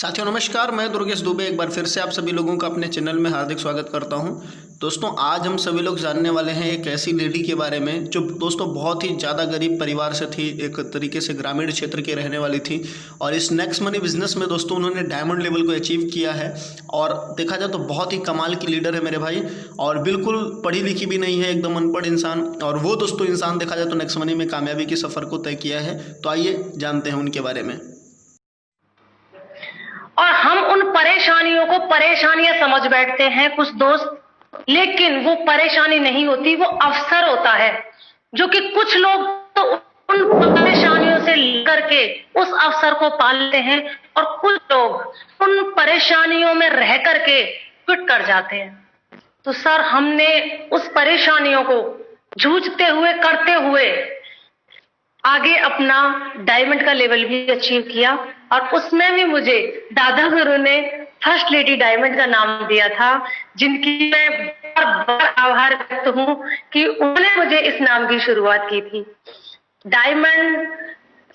साथियों नमस्कार, मैं दुर्गेश दुबे एक बार फिर से आप सभी लोगों का अपने चैनल में हार्दिक स्वागत करता हूं। दोस्तों आज हम सभी लोग जानने वाले हैं एक ऐसी लेडी के बारे में जो दोस्तों बहुत ही ज़्यादा गरीब परिवार से थी, एक तरीके से ग्रामीण क्षेत्र की रहने वाली थी और इस नेक्स्ट मनी बिजनेस में दोस्तों उन्होंने डायमंड लेवल को अचीव किया है। और देखा जाए तो बहुत ही कमाल की लीडर है मेरे भाई, और बिल्कुल पढ़ी लिखी भी नहीं है, एकदम अनपढ़ इंसान। और वो दोस्तों इंसान देखा जाए तो नेक्स्ट मनी में कामयाबी के सफ़र को तय किया है। तो आइए जानते हैं उनके बारे में। और हम उन परेशानियों को परेशानियां समझ बैठते हैं कुछ दोस्त, लेकिन वो परेशानी नहीं होती, वो अवसर होता है। जो कि कुछ लोग तो उन परेशानियों से लेकर के उस अवसर को पालते हैं और कुछ लोग उन परेशानियों में रह करके क्विट कर जाते हैं। तो सर हमने उस परेशानियों को जूझते हुए करते हुए आगे अपना डायमंड का लेवल भी अचीव किया, और उसमें भी मुझे दादा गुरु ने फर्स्ट लेडी डायमंड का नाम दिया था, जिनकी मैं बार आभार व्यक्त हूं कि उन्होंने मुझे इस नाम की शुरुआत की थी। डायमंड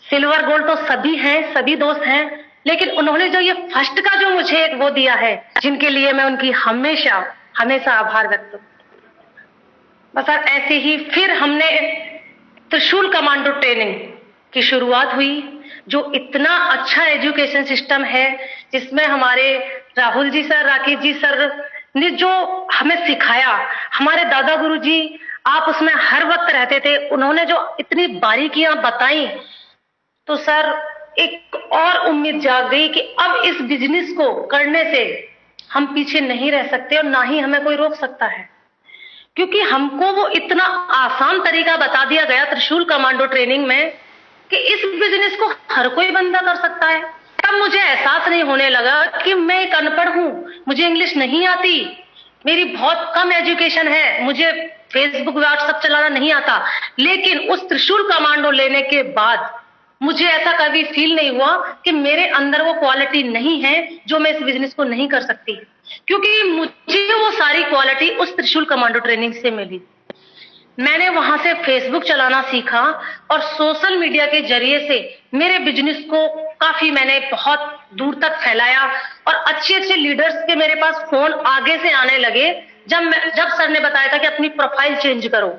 सिल्वर गोल्ड तो सभी हैं, सभी दोस्त हैं, लेकिन उन्होंने जो ये फर्स्ट का जो मुझे एक वो दिया है, जिनके लिए मैं उनकी हमेशा हमेशा आभार व्यक्त हूं। बस ऐसे ही फिर हमने त्रिशूल कमांडो ट्रेनिंग की शुरुआत हुई, जो इतना अच्छा एजुकेशन सिस्टम है, जिसमें हमारे राहुल जी सर, राकेश जी सर ने जो हमें सिखाया, हमारे दादा गुरु जी आप उसमें हर वक्त रहते थे, उन्होंने जो इतनी बारीकियां बताई, तो सर एक और उम्मीद जाग गई कि अब इस बिजनेस को करने से हम पीछे नहीं रह सकते और ना ही हमें कोई रोक सकता है, क्योंकि हमको वो इतना आसान तरीका बता दिया गया त्रिशूल कमांडो ट्रेनिंग में कि इस बिजनेस को हर कोई बंदा कर सकता है। तब मुझे एहसास नहीं होने लगा कि मैं एक अनपढ़ हूं, मुझे इंग्लिश नहीं आती, मेरी बहुत कम एजुकेशन है, मुझे फेसबुक व्हाट्सएप चलाना नहीं आता, लेकिन उस त्रिशूल कमांडो लेने के बाद मुझे ऐसा कभी फील नहीं हुआ कि मेरे अंदर वो क्वालिटी नहीं है जो मैं इस बिजनेस को नहीं कर सकती, क्योंकि मुझे वो सारी क्वालिटी उस त्रिशूल कमांडो ट्रेनिंग से मिली। मैंने वहां से फेसबुक चलाना सीखा और सोशल मीडिया के जरिए से मेरे बिजनेस को काफी मैंने बहुत दूर तक फैलाया, और अच्छे अच्छे लीडर्स के मेरे पास फोन आगे से आने लगे जब सर ने बताया था कि अपनी प्रोफाइल चेंज करो।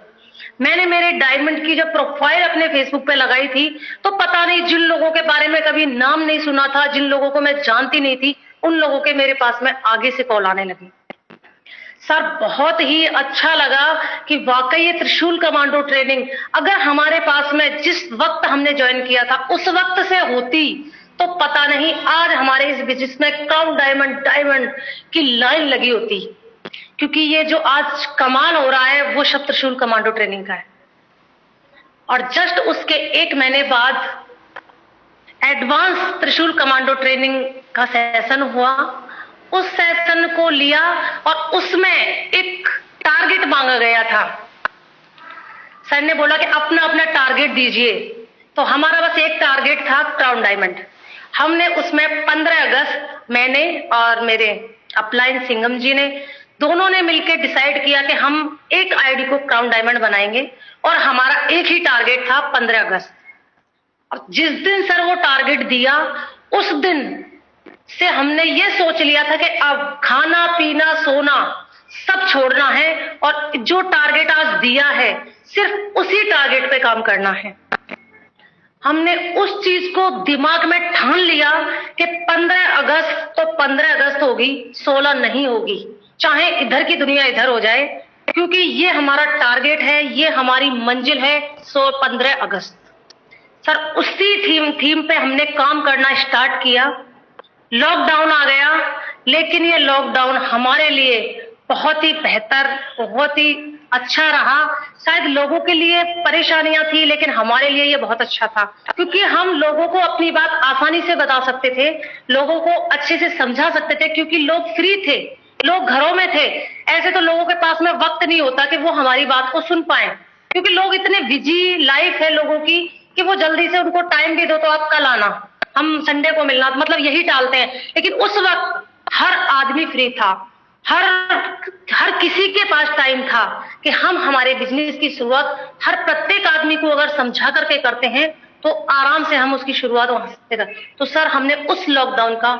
मैंने मेरे डायमंड की जब प्रोफाइल अपने फेसबुक पे लगाई थी, तो पता नहीं जिन लोगों के बारे में कभी नाम नहीं सुना था, जिन लोगों को मैं जानती नहीं थी, उन लोगों के मेरे पास में आगे से कॉल आने लगी। सर बहुत ही अच्छा लगा कि वाकई ये त्रिशूल कमांडो ट्रेनिंग अगर हमारे पास में जिस वक्त हमने ज्वाइन किया था उस वक्त से होती, तो पता नहीं आज हमारे इस बिजनेस में क्राउन डायमंड की लाइन लगी होती, क्योंकि ये जो आज कमाल हो रहा है वो सब त्रिशूल कमांडो ट्रेनिंग का है। और जस्ट उसके 1 महीने बाद एडवांस त्रिशूल कमांडो ट्रेनिंग का सेशन हुआ। उस सेशन को लिया और उसमें एक टारगेट मांगा गया था। सर ने बोला कि अपना अपना टारगेट दीजिए, तो हमारा बस एक टारगेट था क्राउन डायमंड। हमने उसमें 15 अगस्त मैंने और मेरे अपलाइन सिंघम जी ने दोनों ने मिलकर डिसाइड किया कि हम एक आईडी को क्राउन डायमंड बनाएंगे, और हमारा एक ही टारगेट था 15 अगस्त। और जिस दिन सर वो टारगेट दिया, उस दिन से हमने ये सोच लिया था कि अब खाना पीना सोना सब छोड़ना है, और जो टारगेट आज दिया है सिर्फ उसी टारगेट पे काम करना है। हमने उस चीज को दिमाग में ठान लिया कि 15 अगस्त तो 15 अगस्त होगी, 16 नहीं होगी, चाहे इधर की दुनिया इधर हो जाए, क्योंकि ये हमारा टारगेट है, ये हमारी मंजिल है। 15 अगस्त सर उसी थीम पे हमने काम करना स्टार्ट किया। लॉकडाउन आ गया, लेकिन ये लॉकडाउन हमारे लिए बहुत ही बेहतर, बहुत ही अच्छा रहा। शायद लोगों के लिए परेशानियां थी, लेकिन हमारे लिए ये बहुत अच्छा था, क्योंकि हम लोगों को अपनी बात आसानी से बता सकते थे, लोगों को अच्छे से समझा सकते थे, क्योंकि लोग फ्री थे, लोग घरों में थे। ऐसे तो लोगों के पास में वक्त नहीं होता कि वो हमारी बात को सुन पाए, क्योंकि लोग इतने बिजी लाइफ है लोगों की कि वो जल्दी से उनको टाइम भी दो तो आप कल आना, हम संडे को मिलना, मतलब यही टालते हैं। लेकिन उस वक्त हर आदमी फ्री था, हर किसी के पास टाइम था कि हम हमारे बिजनेस की शुरुआत हर प्रत्येक आदमी को अगर समझा करके करते हैं तो आराम से हम उसकी शुरुआत वहां से कर। तो सर हमने उस लॉकडाउन का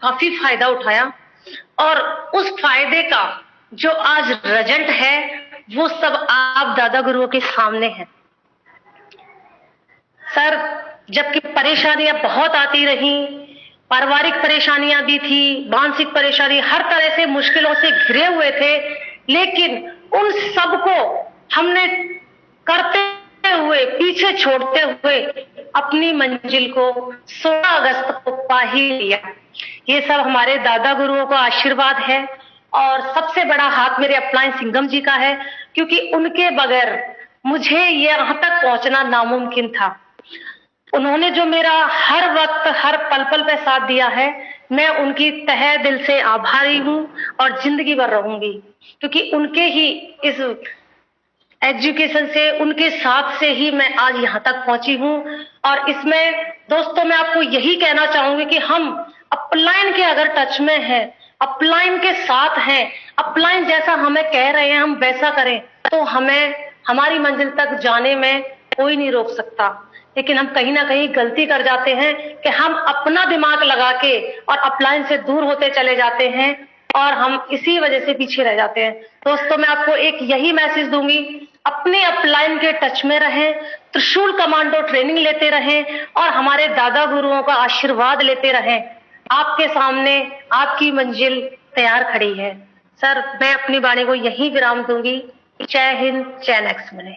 काफी फायदा उठाया और उस फायदे का जो आज रिजल्ट है वो सब आप दादा गुरुओं के सामने है। सर, जबकि परेशानियां बहुत आती रही, पारिवारिक परेशानियां भी थी, मानसिक परेशानी, हर तरह से मुश्किलों से घिरे हुए थे, लेकिन उन सबको हमने करते हुए, पीछे छोड़ते हुए अपनी मंजिल को 16 अगस्त को पा ही लिया। ये सब हमारे दादा गुरुओं का आशीर्वाद है और सबसे बड़ा हाथ मेरे अपलाइन सिंघम जी का है, क्योंकि उनके बगैर मुझे यहाँ तक पहुंचना नामुमकिन था। उन्होंने जो मेरा हर वक्त, हर पल पल पे साथ दिया है, मैं उनकी तहे दिल से आभारी हूँ और जिंदगी भर रहूंगी, क्योंकि उनके ही इस एजुकेशन से, उनके साथ से ही मैं आज यहाँ तक पहुंची हूँ। और इसमें दोस्तों मैं आपको यही कहना चाहूंगी कि हम अपलाइन के अगर टच में हैं, अपलाइन के साथ हैं, अपलाइन जैसा हमें कह रहे हैं हम वैसा करें, तो हमें हमारी मंजिल तक जाने में कोई नहीं रोक सकता। लेकिन हम कहीं ना कहीं गलती कर जाते हैं कि हम अपना दिमाग लगा के और अपलाइन से दूर होते चले जाते हैं और हम इसी वजह से पीछे रह जाते हैं। दोस्तों मैं आपको एक यही मैसेज दूंगी, अपने अपलाइन के टच में रहें, त्रिशूल कमांडो ट्रेनिंग लेते रहें और हमारे दादा गुरुओं का आशीर्वाद लेते रहें। आपके सामने आपकी मंजिल तैयार खड़ी है। सर, मैं अपनी वाणी को यही विराम दूंगी। जय हिंद, जय नेक्स्ट मिले।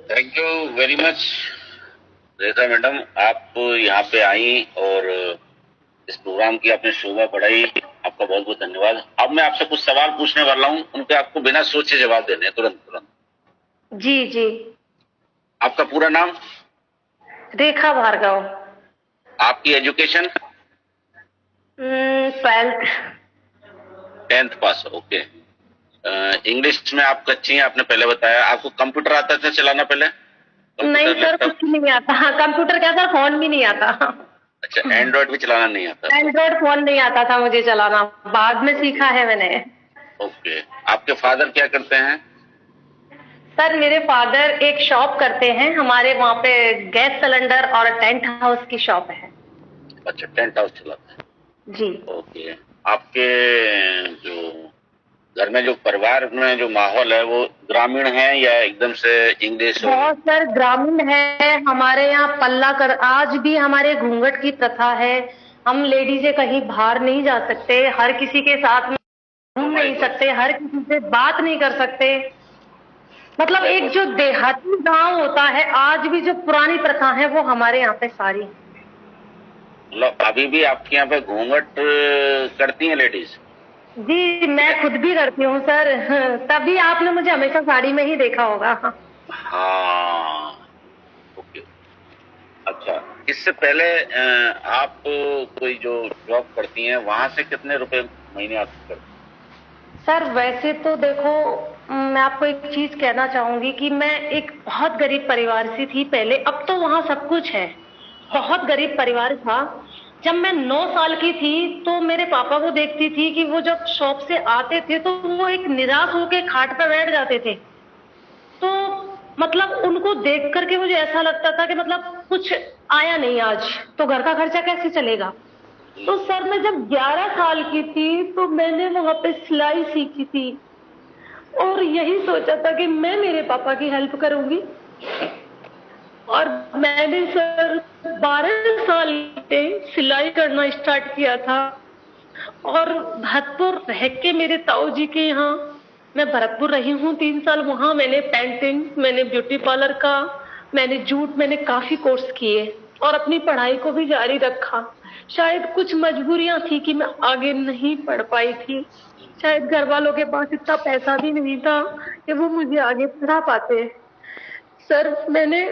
Thank you very much Rekha madam, आप यहाँ पे आई और इस प्रोग्राम की आपने शोभा बढ़ाई, आपका बहुत बहुत धन्यवाद। अब मैं आपसे कुछ सवाल पूछने वाला हूँ, उनके आपको बिना सोचे जवाब देने हैं, तुरंत तुरंत। जी जी। आपका पूरा नाम? रेखा भार्गव। आपकी एजुकेशन? 12th। 10th पास, ओके। इंग्लिश में आप कच्ची हैं, आपने पहले बताया। आपको कंप्यूटर आता था चलाना पहले? नहीं सर, कुछ नहीं आता। हाँ, कंप्यूटर क्या सर, फोन भी नहीं आता। अच्छा, एंड्रॉइड भी चलाना नहीं आता? एंड्रॉइड फोन नहीं आता था मुझे चलाना, बाद में सीखा है मैंने। ओके। आपके फादर क्या करते हैं? सर, मेरे फादर एक शॉप करते हैं, हमारे वहाँ पे गैस सिलेंडर और टेंट हाउस की शॉप है। अच्छा, टेंट हाउस चलाते हैं जी। ओके। आपके जो घर में, जो परिवार में जो माहौल है, वो ग्रामीण है या एकदम से इंग्लिश? बहुत सर ग्रामीण है। हमारे यहाँ पल्ला कर, आज भी हमारे घूंघट की प्रथा है। हम लेडीज कहीं बाहर नहीं जा सकते, हर किसी के साथ में घूम नहीं सकते, हर किसी से बात नहीं कर सकते। मतलब एक जो देहाती गांव होता है, आज भी जो पुरानी प्रथा है वो हमारे यहाँ पे सारी है। मतलब अभी भी आपके यहाँ पे घूंघट करती हैं लेडीज? जी, मैं खुद भी करती हूँ सर, तभी आपने मुझे हमेशा साड़ी में ही देखा होगा। हाँ, ओके। अच्छा, इससे पहले आप कोई जो जॉब करती हैं, वहां से कितने रुपए महीने आप करती हैं? सर वैसे तो देखो, मैं आपको एक चीज कहना चाहूंगी कि मैं एक बहुत गरीब परिवार से थी पहले। अब तो वहाँ सब कुछ है, बहुत गरीब परिवार था। जब मैं 9 साल की थी तो मेरे पापा को देखती थी कि वो जब शॉप से आते थे तो वो एक निराश होके खाट पर बैठ जाते थे। तो मतलब उनको देख करके मुझे ऐसा लगता था कि मतलब कुछ आया नहीं आज, तो घर का खर्चा कैसे चलेगा। तो सर मैं जब 11 साल की थी तो मैंने वहां पे सिलाई सीखी थी और यही सोचा था कि मैं मेरे पापा की हेल्प करूंगी। और मैंने सर 12 साल पे सिलाई करना स्टार्ट किया था और भरतपुर रह के मेरे ताऊ जी के यहाँ मैं भरतपुर रही हूँ 3 साल। वहाँ मैंने पेंटिंग, मैंने ब्यूटी पार्लर का, मैंने जूट, मैंने काफी कोर्स किए और अपनी पढ़ाई को भी जारी रखा। शायद कुछ मजबूरियां थी कि मैं आगे नहीं पढ़ पाई थी, शायद घर वालों के पास इतना पैसा भी नहीं था कि वो मुझे आगे पढ़ा पाते। सर मैंने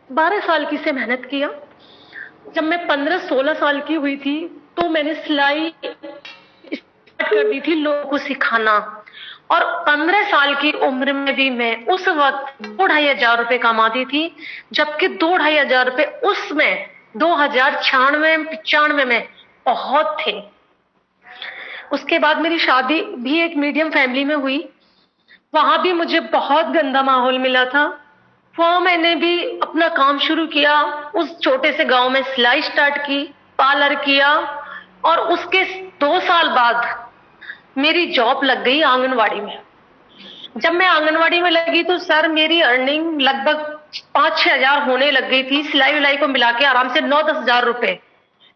12 साल की से मेहनत किया। जब मैं 15-16 साल की हुई थी तो मैंने सिलाई स्टार्ट कर दी थी लोगों को सिखाना। और 15 साल की उम्र में भी मैं उस वक्त 2-2,500 रुपए कमाती थी, जबकि 2-2,500 रुपए उसमें 2096-95 में बहुत थे। उसके बाद मेरी शादी भी एक मीडियम फैमिली में हुई, वहां भी मुझे बहुत गंदा माहौल मिला था। वहां मैंने भी अपना काम शुरू किया, उस छोटे से गांव में सिलाई स्टार्ट की पार्लर किया और उसके 2 साल बाद मेरी जॉब लग गई आंगनवाड़ी में। जब मैं आंगनवाड़ी में लगी तो सर मेरी अर्निंग लगभग 5-6 हजार होने लग गई थी, सिलाई विलाई को मिला के आराम से 9-10 हजार रुपए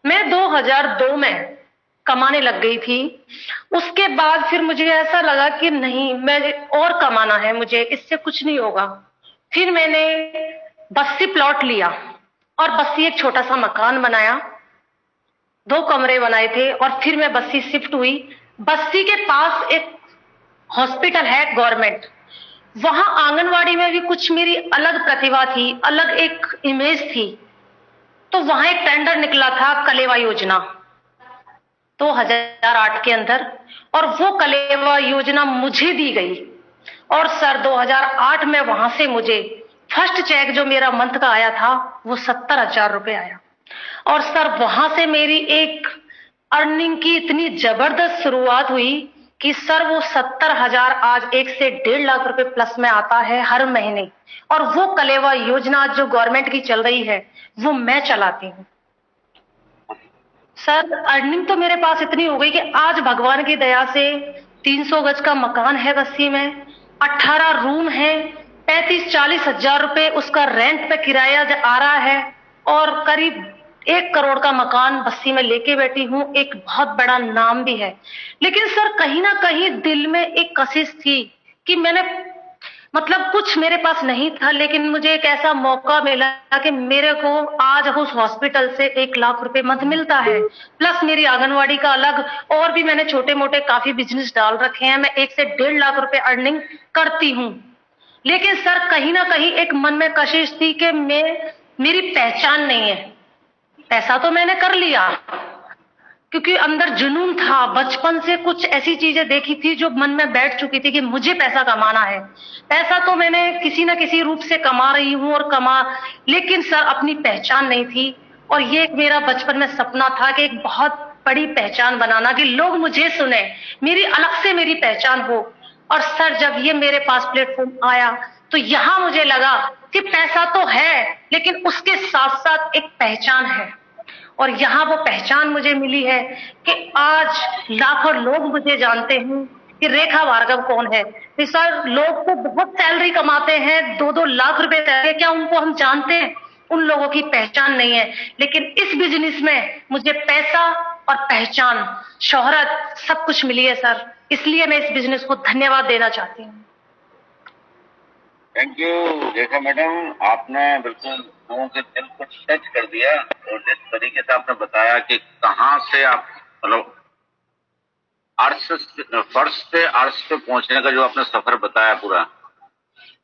मैं 2002 में कमाने लग गई थी। उसके बाद फिर मुझे ऐसा लगा कि नहीं, मैं और कमाना है मुझे, इससे कुछ नहीं होगा। फिर मैंने बस्सी प्लॉट लिया और बस्सी एक छोटा सा मकान बनाया, 2 कमरे बनाए थे और फिर मैं बस्सी शिफ्ट हुई। बस्सी के पास एक हॉस्पिटल है गवर्नमेंट, वहां आंगनवाड़ी में भी कुछ मेरी अलग प्रतिभा थी, अलग एक इमेज थी। तो वहां एक टेंडर निकला था कलेवा योजना 2008 के अंदर, और वो कलेवा योजना मुझे दी गई। और सर 2008 में वहां से मुझे फर्स्ट चेक जो मेरा मंथ का आया था वो 70,000 रुपए आया। और सर वहां से मेरी एक अर्निंग की इतनी जबरदस्त शुरुआत हुई कि सर वो 70,000 आज 1 से 1.5 लाख रुपए प्लस में आता है हर महीने। और वो कलेवा योजना जो गवर्नमेंट की चल रही है वो मैं चलाती हूँ। सर अर्निंग तो मेरे पास इतनी हो गई कि आज भगवान की दया से 300 गज का मकान है बस्सी में, 18 रूम है, 35-40 हजार रुपए उसका रेंट पे किराया आ रहा है, और करीब 1 करोड़ का मकान बस्सी में लेके बैठी हूँ। एक बहुत बड़ा नाम भी है। लेकिन सर कहीं ना कहीं दिल में एक कशिश थी कि मैंने मतलब कुछ मेरे पास नहीं था, लेकिन मुझे एक ऐसा मौका मिला कि मेरे को आज उस हॉस्पिटल से 1 लाख रुपए मंथ मिलता है, प्लस मेरी आंगनवाड़ी का अलग, और भी मैंने छोटे मोटे काफी बिजनेस डाल रखे हैं। मैं 1 से 1.5 लाख रुपए अर्निंग करती हूँ। लेकिन सर कहीं ना कहीं एक मन में कशिश थी कि मेरी पहचान नहीं है। पैसा तो मैंने कर लिया क्योंकि अंदर जुनून था, बचपन से कुछ ऐसी चीजें देखी थी जो मन में बैठ चुकी थी कि मुझे पैसा कमाना है। पैसा तो मैंने किसी ना किसी रूप से कमा रही हूँ और लेकिन सर अपनी पहचान नहीं थी। और ये एक मेरा बचपन में सपना था कि एक बहुत बड़ी पहचान बनाना, कि लोग मुझे सुने, मेरी अलग से मेरी पहचान हो। और सर जब ये मेरे पास प्लेटफॉर्म आया तो यहाँ मुझे लगा कि पैसा तो है लेकिन उसके साथ साथ एक पहचान है। और यहाँ वो पहचान मुझे मिली है कि आज लाखों लोग मुझे जानते हैं कि रेखा भार्गव कौन है। कि सर लोग तो बहुत सैलरी कमाते हैं, 2-2 लाख रुपए तक, क्या उनको हम जानते हैं? उन लोगों की पहचान नहीं है। लेकिन इस बिजनेस में मुझे पैसा और पहचान, शोहरत सब कुछ मिली है सर, इसलिए मैं इस बिजनेस को धन्यवाद देना चाहती हूँ। थैंक यू रेखा मैडम, आपने बिल्कुल लोगों के दिल को टच कर दिया। और जिस तरीके से आपने बताया कि कहाँ से आप मतलब फर्श से अर्श पे पहुंचने का जो आपने सफर बताया पूरा,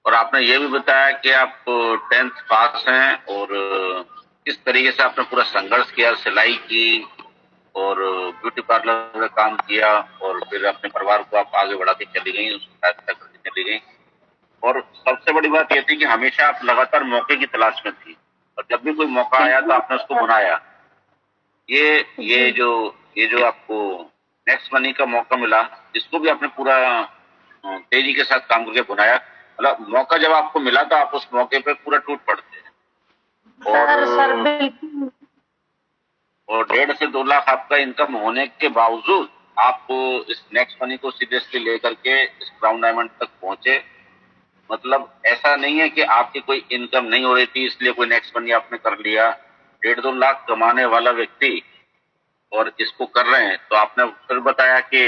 और आपने ये भी बताया कि आप 10th पास हैं और किस तरीके से आपने पूरा संघर्ष किया, सिलाई की और ब्यूटी पार्लर में काम किया, और फिर अपने परिवार को आप आगे बढ़ाते चली गई, उसको सहायता करते चली गई। और सबसे बड़ी बात यह थी कि हमेशा आप लगातार मौके की तलाश में थी, और जब भी कोई मौका आया तो आपने उसको बनाया। ये जो आपको नेक्स्ट मनी का मौका मिला, इसको भी आपने पूरा तेजी के साथ काम करके बनाया। मतलब मौका जब आपको मिला तो आप उस मौके पे पूरा टूट पड़ते हैं। और 1.5 से 2 लाख आपका इनकम होने के बावजूद आप इस नेक्स्ट मनी को सीरियसली लेकर के इस क्राउन डायमंड तक पहुंचे। मतलब ऐसा नहीं है कि आपकी कोई इनकम नहीं हो रही थी इसलिए कोई नेक्स्ट मनी आपने कर लिया। 1.5-2 लाख कमाने वाला व्यक्ति और इसको कर रहे हैं, तो आपने फिर बताया कि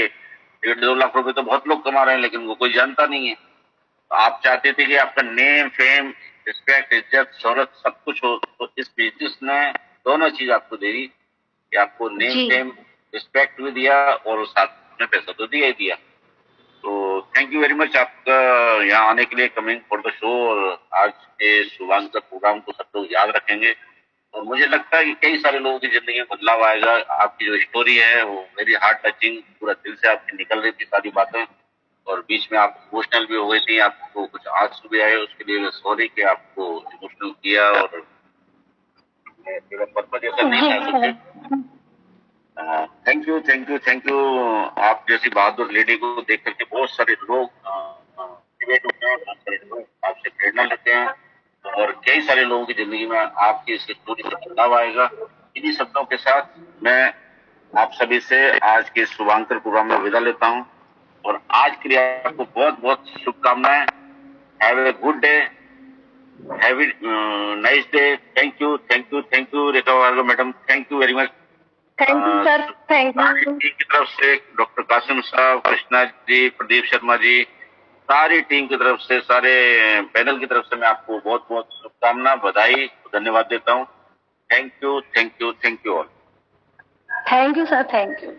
1.5-2 लाख रुपए तो बहुत लोग कमा रहे हैं लेकिन वो कोई जानता नहीं है। तो आप चाहते थे कि आपका नेम, फेम, रिस्पेक्ट, इज्जत, शोहरत सब कुछ हो, तो इस बिजनेस ने दोनों चीज आपको दे दी कि आपको नेम, फेम, रिस्पेक्ट भी दिया और साथ में पैसा तो दिया ही दिया। तो थैंक यू वेरी मच आपका यहाँ आने के लिए, कमिंग फॉर द शो। और आज के शुभांकर प्रोग्राम को सब लोग याद रखेंगे, और मुझे लगता है कि कई सारे लोगों की जिंदगी में बदलाव आएगा। आपकी जो स्टोरी है वो वेरी हार्ट टचिंग, पूरा दिल से आपकी निकल रही थी सारी बातें, और बीच में आप इमोशनल भी हो गई थी, आपको कुछ आंसू भी आए, उसके लिए सॉरी कि आपको इमोशनल किया। और मेरा पर्पज ऐसा नहीं था। Thank you. आप जैसी बहादुर लेडी को देख करके बहुत सारे लोग मोटिवेट होते हैं, बहुत सारे लोग आपसे प्रेरणा लेते हैं, और कई सारे लोगों की जिंदगी में आपकी इस स्टोरी से बदलाव आएगा। इन्हीं शब्दों के साथ मैं आप सभी से आज के शुभांकर प्रोग्राम में विदा लेता हूं और आज के लिए आपको बहुत बहुत शुभकामनाएं। Have a good day, have a nice day. Thank you Rekha Vargo madam, thank you very much. Thank you sir, thank sorry you. Team की तरफ से डॉक्टर कासिम साहब, कृष्णा जी, प्रदीप शर्मा जी, सारी टीम की तरफ से, सारे पैनल की तरफ से मैं आपको बहुत बहुत शुभकामना, बधाई, धन्यवाद देता हूँ। Thank you all. Thank you sir, thank you.